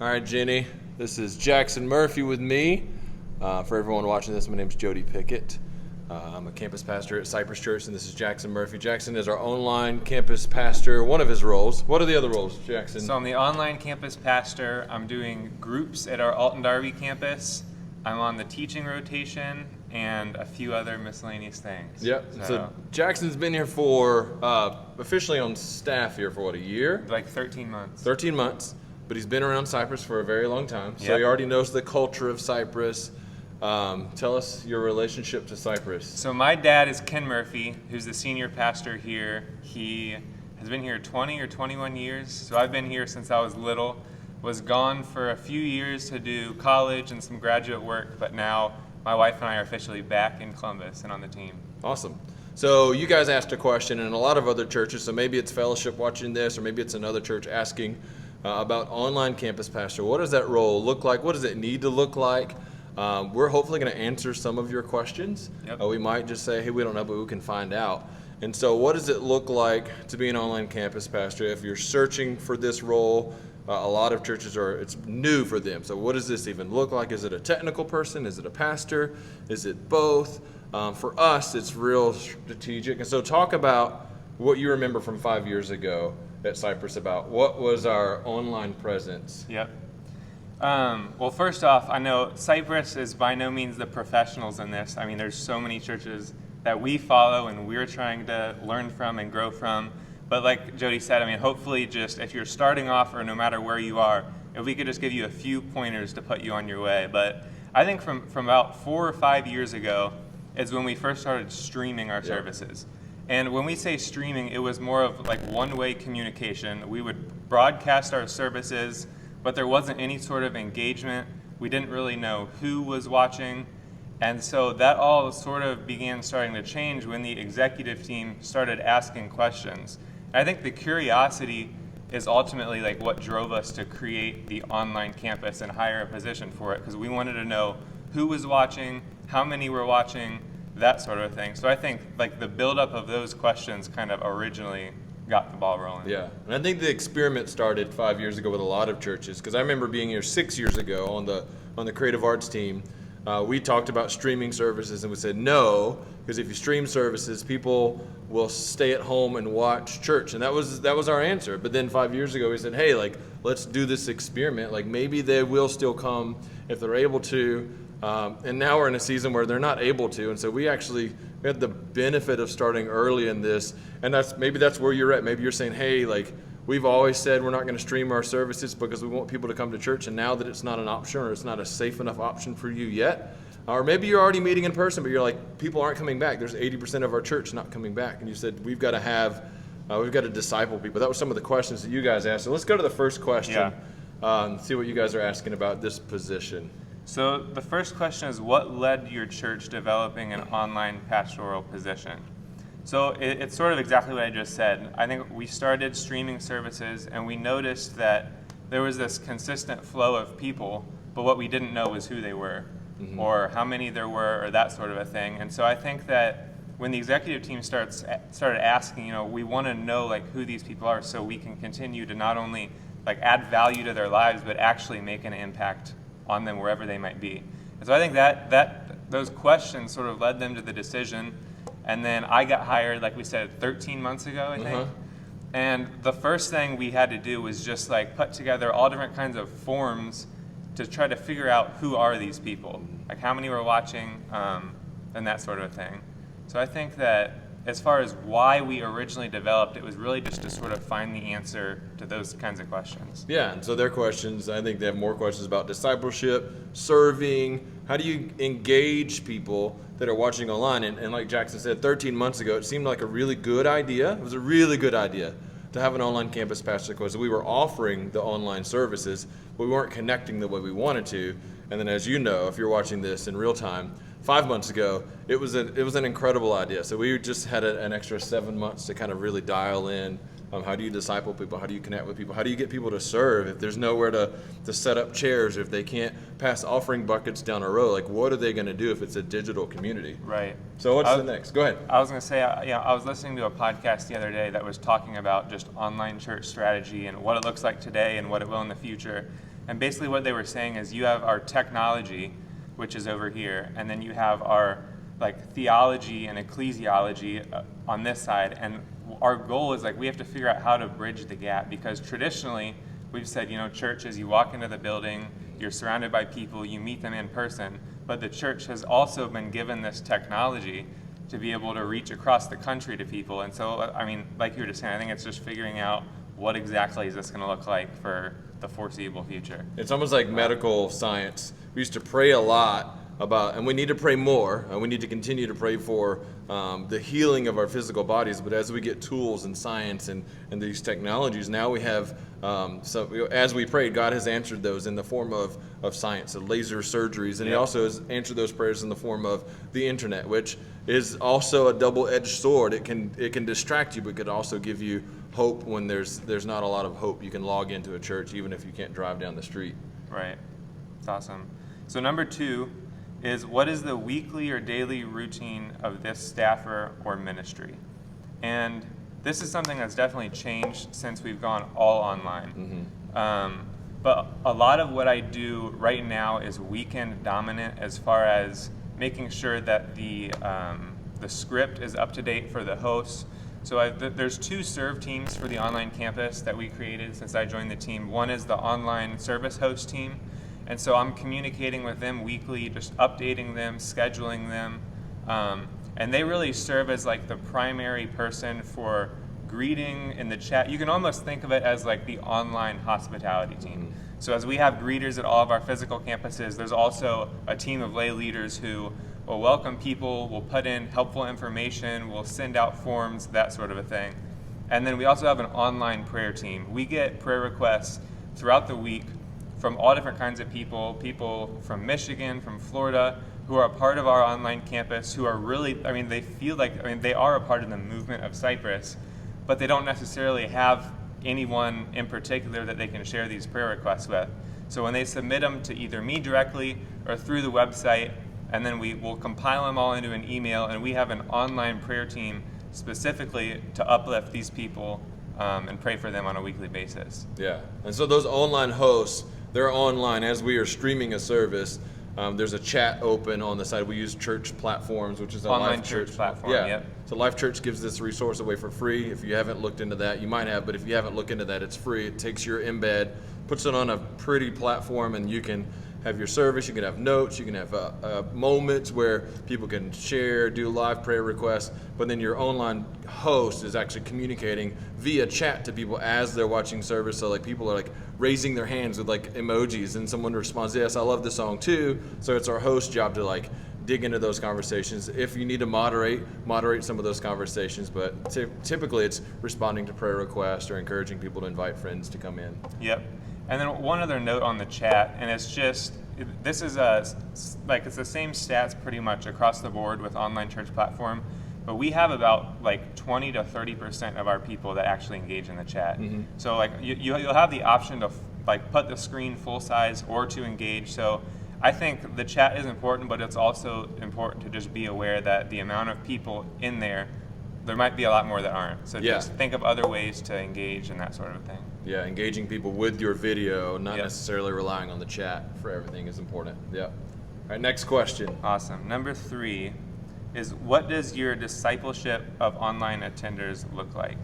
All right, Jenny, this is Jackson Murphy with me. For everyone watching this, my name is Jody Pickett. I'm a campus pastor at Cypress Church, and this is Jackson Murphy. Jackson is our online campus pastor, one of his roles. What are the other roles, Jackson? So I'm the online campus pastor. I'm doing groups at our Alton Darby campus. I'm on the teaching rotation and a few other miscellaneous things. Yep. So Jackson's been here for, officially on staff here for what, a year? Like 13 months. 13 months. But he's been around Cypress for a very long time, so Yep. he already knows the culture of Cypress. Tell us your relationship to Cypress. So my dad is Ken Murphy, who's the senior pastor here. He has been here 20 or 21 years, so I've been here since I was little. Was gone for a few years to do college and some graduate work, but now my wife and I are officially back in Columbus and on the team. Awesome. So you guys asked a question, and a lot of other churches, so maybe it's Fellowship watching this, or maybe it's another church asking about online campus pastor. What does that role look like? What does it need to look like? We're hopefully going to answer some of your questions. Yep. We might just say, hey, we don't know, but we can find out. And so what does it look like to be an online campus pastor? If you're searching for this role, a lot of churches it's new for them. So what does this even look like? Is it a technical person? Is it a pastor? Is it both? For us, it's real strategic. And so talk about what you remember from 5 years ago at Cypress about what was our online presence. Yep. Well, first off, I know Cypress is by no means the professionals in this. I mean, there's so many churches that we follow and we're trying to learn from and grow from. But like Jody said, I mean, hopefully just if you're starting off or no matter where you are, if we could just give you a few pointers to put you on your way. But I think from about 4 or 5 years ago is when we first started streaming our services. And when we say streaming, it was more of like one-way communication. We would broadcast our services, but there wasn't any sort of engagement. We didn't really know who was watching. And so that all sort of began starting to change when the executive team started asking questions. And I think the curiosity is ultimately like what drove us to create the online campus and hire a position for it, because we wanted to know who was watching, how many were watching, that sort of thing. So I think like the buildup of those questions kind of originally got the ball rolling. Yeah, and I think the experiment started 5 years ago with a lot of churches, because I remember being here 6 years ago on the creative arts team. We talked about streaming services, and we said no, because if you stream services, people will stay at home and watch church, and that was our answer. But then 5 years ago, we said, hey, like let's do this experiment. Like maybe they will still come if they're able to. And now we're in a season where they're not able to, and so we had the benefit of starting early in this, and maybe that's where you're at. Maybe you're saying, hey, like we've always said we're not going to stream our services because we want people to come to church, and now that it's not an option or it's not a safe enough option for you yet, or maybe you're already meeting in person, but you're like, people aren't coming back. There's 80% of our church not coming back, and you said we've got to disciple people. That was some of the questions that you guys asked. So let's go to the first question. See what you guys are asking about this position. So the first question is, what led your church developing an online pastoral position? So it's sort of exactly what I just said. I think we started streaming services and we noticed that there was this consistent flow of people, but what we didn't know was who they were or how many there were or that sort of a thing. And so I think that when the executive team started asking, we want to know like who these people are so we can continue to not only like add value to their lives, but actually make an impact on them wherever they might be. And so I think that those questions sort of led them to the decision. And then I got hired, like we said, 13 months ago, I think. And the first thing we had to do was just like put together all different kinds of forms to try to figure out who are these people, like how many were watching, and that sort of thing. So I think that as far as why we originally developed, it was really just to sort of find the answer to those kinds of questions. Yeah, and so their questions, I think they have more questions about discipleship, serving, how do you engage people that are watching online? And like Jackson said, 13 months ago, it seemed like a really good idea. It was a really good idea to have an online campus pastor, because we were offering the online services, but we weren't connecting the way we wanted to. And then as you know, if you're watching this in real time, 5 months ago, it was an incredible idea. So we just had an extra 7 months to kind of really dial in. How do you disciple people? How do you connect with people? How do you get people to serve if there's nowhere to set up chairs, or if they can't pass offering buckets down a row? Like, what are they going to do if it's a digital community? Right. So what's the next? Go ahead. I was going to say, I was listening to a podcast the other day that was talking about just online church strategy and what it looks like today and what it will in the future. And basically what they were saying is you have our technology, which is over here, and then you have our like theology and ecclesiology on this side. And our goal is like we have to figure out how to bridge the gap, because traditionally we've said, church is you walk into the building, you're surrounded by people, you meet them in person, but the church has also been given this technology to be able to reach across the country to people. And so, like you were just saying, I think it's just figuring out what exactly is this going to look like for the foreseeable future. It's almost like medical science. We used to pray a lot about, and we need to pray more, and we need to continue to pray for the healing of our physical bodies. But as we get tools and science and these technologies, now we have, as we prayed, God has answered those in the form of science, of laser surgeries, and He also has answered those prayers in the form of the internet, which is also a double-edged sword. It can distract you, but could also give you hope when there's not a lot of hope. You can log into a church even if you can't drive down the street. Right. That's awesome. So number 2 is, what is the weekly or daily routine of this staffer or ministry? And this is something that's definitely changed since we've gone all online. But a lot of what I do right now is weekend dominant, as far as making sure that the script is up to date for the hosts. So there's 2 serve teams for the online campus that we created since I joined the team. One is the online service host team. And so I'm communicating with them weekly, just updating them, scheduling them. And they really serve as like the primary person for greeting in the chat. You can almost think of it as like the online hospitality team. So as we have greeters at all of our physical campuses, there's also a team of lay leaders who will welcome people, will put in helpful information, will send out forms, that sort of a thing. And then we also have an online prayer team. We get prayer requests throughout the week from all different kinds of people from Michigan, from Florida, who are a part of our online campus, who are really, they feel like, they are a part of the movement of Cypress, but they don't necessarily have anyone in particular that they can share these prayer requests with. So when they submit them to either me directly or through the website, and then we will compile them all into an email, and we have an online prayer team specifically to uplift these people and pray for them on a weekly basis. Yeah, and so those online hosts, they're online as we are streaming a service. There's a chat open on the side. We use church platforms, which is a online Life church platform. Yeah. Yep. So Life Church gives this resource away for free. If you haven't looked into that, you might have, but if you haven't looked into that, it's free. It takes your embed, puts it on a pretty platform, and you can have your service. You can have notes. You can have moments where people can share, do live prayer requests. But then your online host is actually communicating via chat to people as they're watching service. So like people are like raising their hands with like emojis, and someone responds, "Yes, I love this song too." So it's our host's job to like dig into those conversations. If you need to moderate some of those conversations. But typically it's responding to prayer requests or encouraging people to invite friends to come in. Yep. And then one other note on the chat, and it's just, this is it's the same stats pretty much across the board with online church platform, but we have about like 20 to 30% of our people that actually engage in the chat. So like you'll have the option to like put the screen full size or to engage. So I think the chat is important, but it's also important to just be aware that the amount of people in there might be a lot more that aren't. So just think of other ways to engage and that sort of thing. Yeah, engaging people with your video, not necessarily relying on the chat for everything is important. Yeah. All right, next question. Awesome. Number 3 is, what does your discipleship of online attenders look like?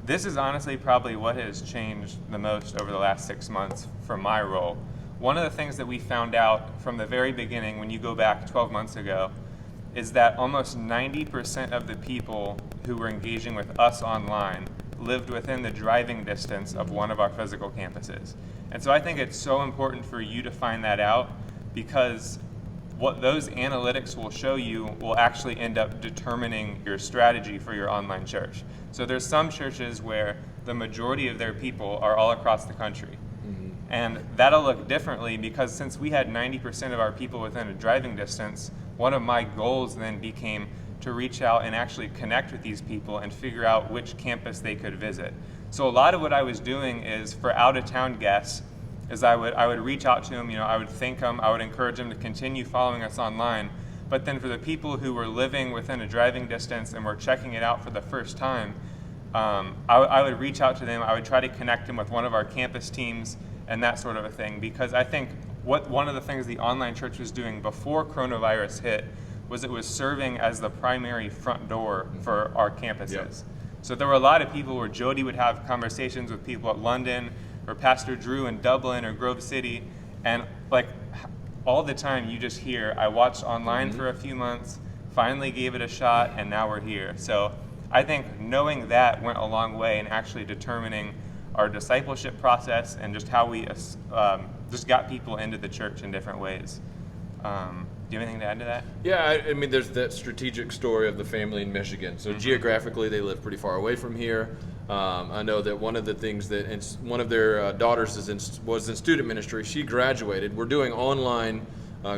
This is honestly probably what has changed the most over the last 6 months for my role. One of the things that we found out from the very beginning, when you go back 12 months ago, is that almost 90% of the people who were engaging with us online lived within the driving distance of one of our physical campuses. And so I think it's so important for you to find that out, because what those analytics will show you will actually end up determining your strategy for your online church. So there's some churches where the majority of their people are all across the country. And that'll look differently, because since we had 90% of our people within a driving distance, one of my goals then became to reach out and actually connect with these people and figure out which campus they could visit. So a lot of what I was doing is, for out-of-town guests, is I would reach out to them, I would thank them, I would encourage them to continue following us online. But then for the people who were living within a driving distance and were checking it out for the first time, I would reach out to them. I would try to connect them with one of our campus teams and that sort of a thing, because I think one of the things the online church was doing before coronavirus hit was it was serving as the primary front door for our campuses. Yep. So there were a lot of people where Jody would have conversations with people at London, or Pastor Drew in Dublin or Grove City, and like all the time you just hear, I watched online for a few months, finally gave it a shot, and now we're here. So I think knowing that went a long way in actually determining our discipleship process and just how we just got people into the church in different ways. Do you have anything to add to that? Yeah, I mean, there's that strategic story of the family in Michigan. So geographically, they live pretty far away from here. I know that one of the things that one of their daughters was in student ministry. She graduated. We're doing online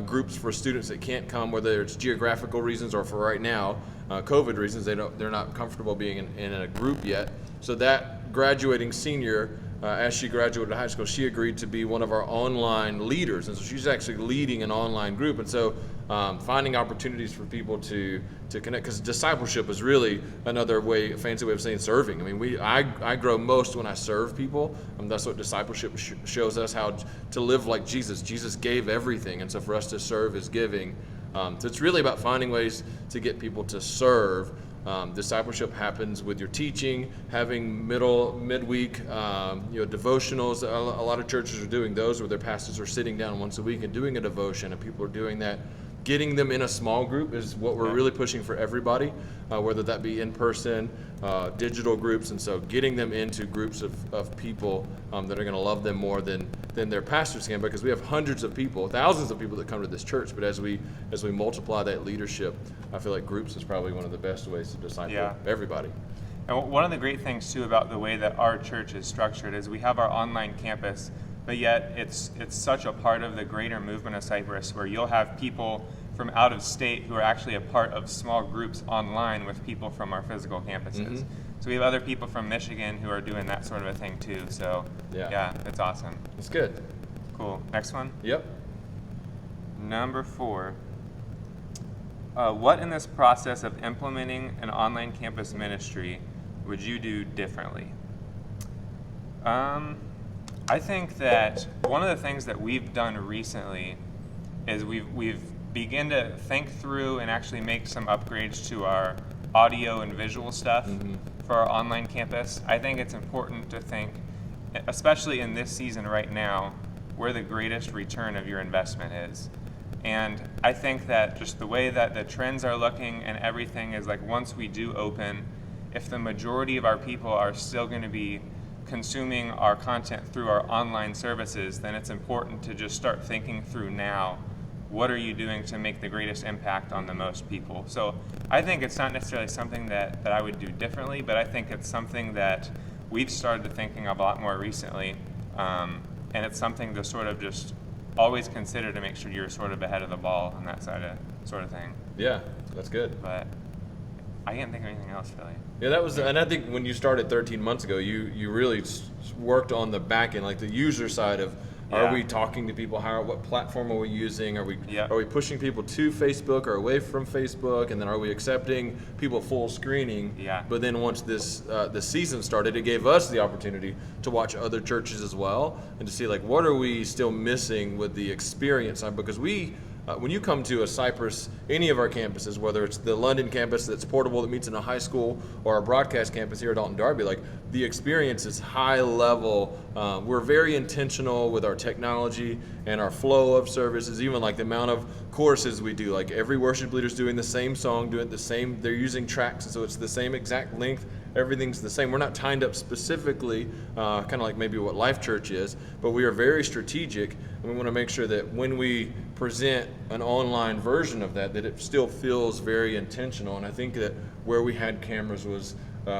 groups for students that can't come, whether it's geographical reasons or for right now, COVID reasons. They're not comfortable being in a group yet. So that graduating senior, as she graduated high school, she agreed to be one of our online leaders, and so she's actually leading an online group. And so finding opportunities for people to connect, because discipleship is really another fancy way of saying serving. I mean, I grow most when I serve people. That's what discipleship shows us, how to live like Jesus. Jesus gave everything, and so for us to serve is giving. So it's really about finding ways to get people to serve. Discipleship happens with your teaching, having midweek, devotionals. A lot of churches are doing those where their pastors are sitting down once a week and doing a devotion, and people are doing that. Getting them in a small group is what we're really pushing for everybody, whether that be in person, digital groups, and so getting them into groups of people that are going to love them more than their pastors can, because we have hundreds of people, thousands of people that come to this church. But as we multiply that leadership, I feel like groups is probably one of the best ways to disciple everybody. And one of the great things too about the way that our church is structured is we have our online campus, but yet it's such a part of the greater movement of Cypress, where you'll have people from out of state who are actually a part of small groups online with people from our physical campuses. So we have other people from Michigan who are doing that sort of a thing too. So yeah, it's awesome. It's good. Cool. Next one. Yep. Number 4. What in this process of implementing an online campus ministry would you do differently? I think that one of the things that we've done recently is we've begun to think through and actually make some upgrades to our audio and visual stuff for our online campus. I think it's important to think, especially in this season right now, where the greatest return of your investment is. And I think that just the way that the trends are looking and everything is like, once we do open, if the majority of our people are still going to be consuming our content through our online services, then it's important to just start thinking through now, what are you doing to make the greatest impact on the most people? So I think it's not necessarily something that I would do differently, but I think it's something that we've started thinking a lot more recently, and it's something to sort of just always consider to make sure you're sort of ahead of the ball on that sort of thing. Yeah, that's good. But I can't think of anything else really. Yeah, that was, and I think when you started 13 months ago, you really worked on the back end, like the user side of, are we talking to people? What platform are we using? Are we pushing people to Facebook or away from Facebook? And then are we accepting people full screening? Yeah. But then once the season started, it gave us the opportunity to watch other churches as well and to see like, what are we still missing with the experience? Because when you come to a Cypress, any of our campuses, whether it's the London campus that's portable that meets in a high school, or our broadcast campus here at Alton Darby, like the experience is high level. We're very intentional with our technology and our flow of services, even like the amount of choruses we do. Like every worship leader's doing the same song, doing the same, they're using tracks, and so it's the same exact length. Everything's the same. We're not tied up specifically, kind of like maybe what Life Church is, but we are very strategic, and we want to make sure that when we present an online version of that it still feels very intentional. And I think that where we had cameras was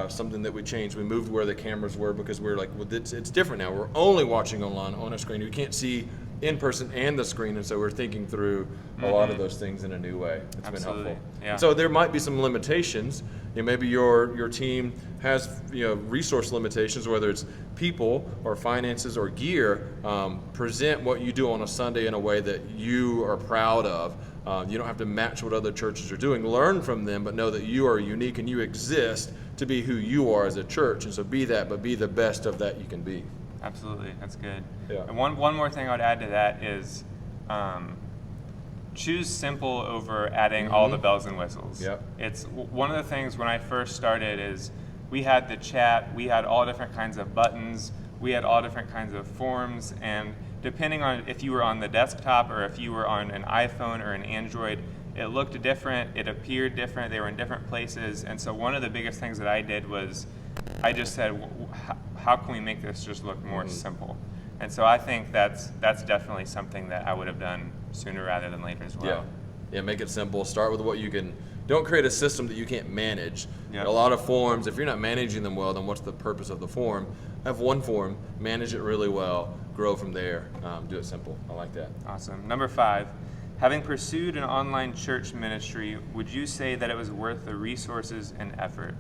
something that we changed. We moved where the cameras were because we're like, well, it's different now. We're only watching online on a screen. You can't see in person and the screen, and so we're thinking through a lot of those things in a new way. It's been helpful. Yeah. And so there might be some limitations. Maybe your team has resource limitations, whether it's people or finances or gear. Present what you do on a Sunday in a way that you are proud of. You don't have to match what other churches are doing. Learn from them, but know that you are unique and you exist to be who you are as a church. And so be that, but be the best of that you can be. Absolutely, that's good. Yeah. And one more thing I would add to that is choose simple over adding all the bells and whistles. Yep. It's one of the things when I first started is we had the chat, we had all different kinds of buttons, we had all different kinds of forms, and depending on if you were on the desktop or if you were on an iPhone or an Android, it looked different, it appeared different, they were in different places. And so one of the biggest things that I did was I just said, how can we make this just look more simple? And so I think that's definitely something that I would have done sooner rather than later as well. Yeah, make it simple. Start with what you can. Don't create a system that you can't manage. Yep. A lot of forms, if you're not managing them well, then what's the purpose of the form? Have one form, manage it really well, grow from there, do it simple. I like that. Awesome. Number 5, having pursued an online church ministry, would you say that it was worth the resources and effort?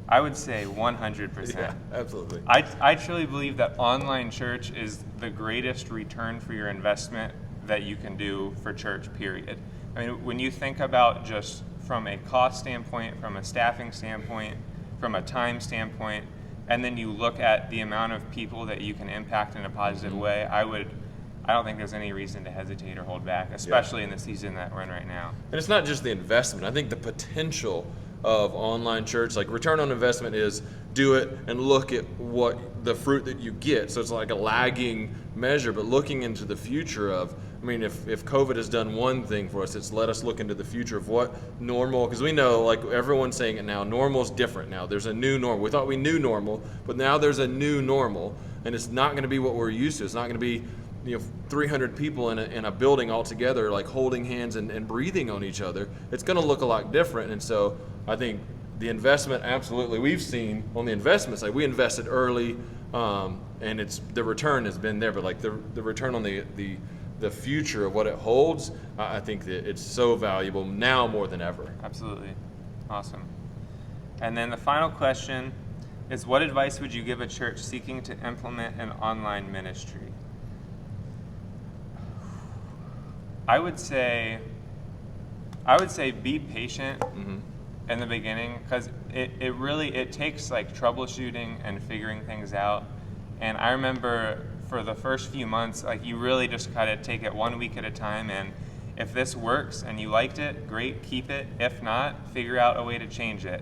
I would say 100%. Yeah, absolutely. I truly believe that online church is the greatest return for your investment that you can do for church, period. I mean, when you think about just from a cost standpoint, from a staffing standpoint, from a time standpoint, and then you look at the amount of people that you can impact in a positive way, I don't think there's any reason to hesitate or hold back, especially in the season that we're in right now. And it's not just the investment. I think the potential of online church, like return on investment is do it and look at what the fruit that you get. So it's like a lagging measure, but looking into the future of, I mean, if COVID has done one thing for us, it's let us look into the future of what normal, because we know, like everyone's saying it now, normal is different now. There's a new normal. We thought we knew normal, but now there's a new normal, and it's not going to be what we're used to. It's not going to be 300 people in a building all together, like holding hands and breathing on each other. It's going to look a lot different. And so I think the investment, absolutely, we've seen on the investment side, we invested early, and the return has been there, but like the return on the future of what it holds, I think that it's so valuable now more than ever. Absolutely. Awesome. And then the final question is, what advice would you give a church seeking to implement an online ministry? I would say be patient in the beginning, because it takes like troubleshooting and figuring things out. And I remember for the first few months, like you really just kind of take it 1 week at a time, and if this works and you liked it, great, keep it. If not, figure out a way to change it.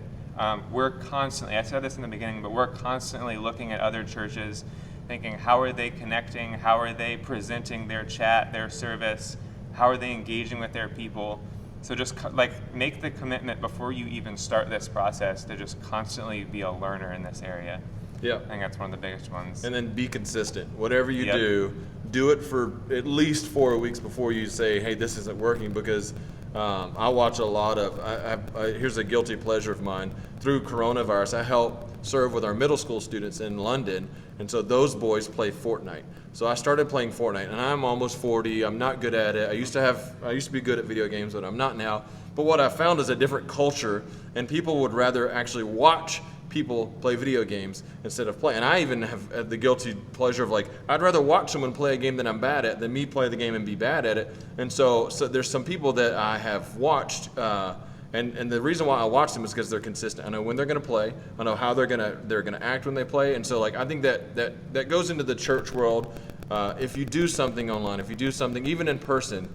We're constantly, I said this in the beginning, but we're constantly looking at other churches, thinking how are they connecting, how are they presenting their chat, their service, how are they engaging with their people. So just like make the commitment before you even start this process to just constantly be a learner in this area. Yeah. I think that's one of the biggest ones. And then be consistent. Whatever you do it for at least 4 weeks before you say, hey, this isn't working, because I watch a lot of, here's a guilty pleasure of mine. Through coronavirus, I help serve with our middle school students in London, and so those boys play Fortnite. So I started playing Fortnite, and I'm almost 40. I'm not good at it. I used to be good at video games, but I'm not now. But what I found is a different culture, and people would rather actually watch people play video games instead of play. And I even have the guilty pleasure of like, I'd rather watch someone play a game that I'm bad at than me play the game and be bad at it. And so there's some people that I have watched, and the reason why I watch them is because they're consistent. I know when they're going to play. I know how they're going to act when they play. And so like I think that goes into the church world. If you do something online, if you do something even in person,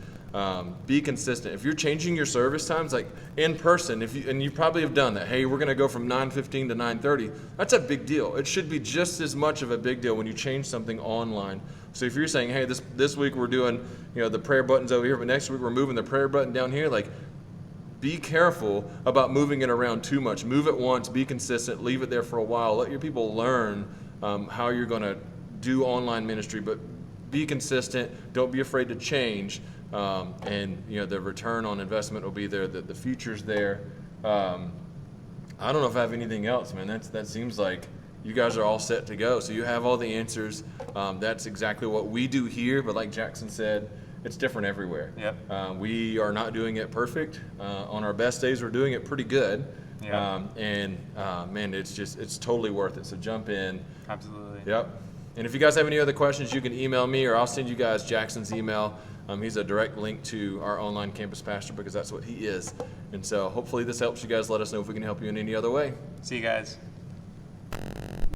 be consistent. If you're changing your service times, like in person, and you probably have done that. Hey, we're going to go from 9:15 to 9:30. That's a big deal. It should be just as much of a big deal when you change something online. So if you're saying, hey, this week we're doing, the prayer buttons over here, but next week we're moving the prayer button down here, like be careful about moving it around too much. Move it once, be consistent, leave it there for a while. Let your people learn how you're going to do online ministry, but be consistent. Don't be afraid to change. And the return on investment will be there. The future's there. I don't know if I have anything else, man. That seems like you guys are all set to go. So you have all the answers. That's exactly what we do here. But like Jackson said, it's different everywhere. Yep. We are not doing it perfect. On our best days, we're doing it pretty good. Yep. Man, it's totally worth it. So jump in. Absolutely. Yep. And if you guys have any other questions, you can email me, or I'll send you guys Jackson's email. He's a direct link to our online campus pastor because that's what he is. And so hopefully this helps you guys. Let us know if we can help you in any other way. See you guys.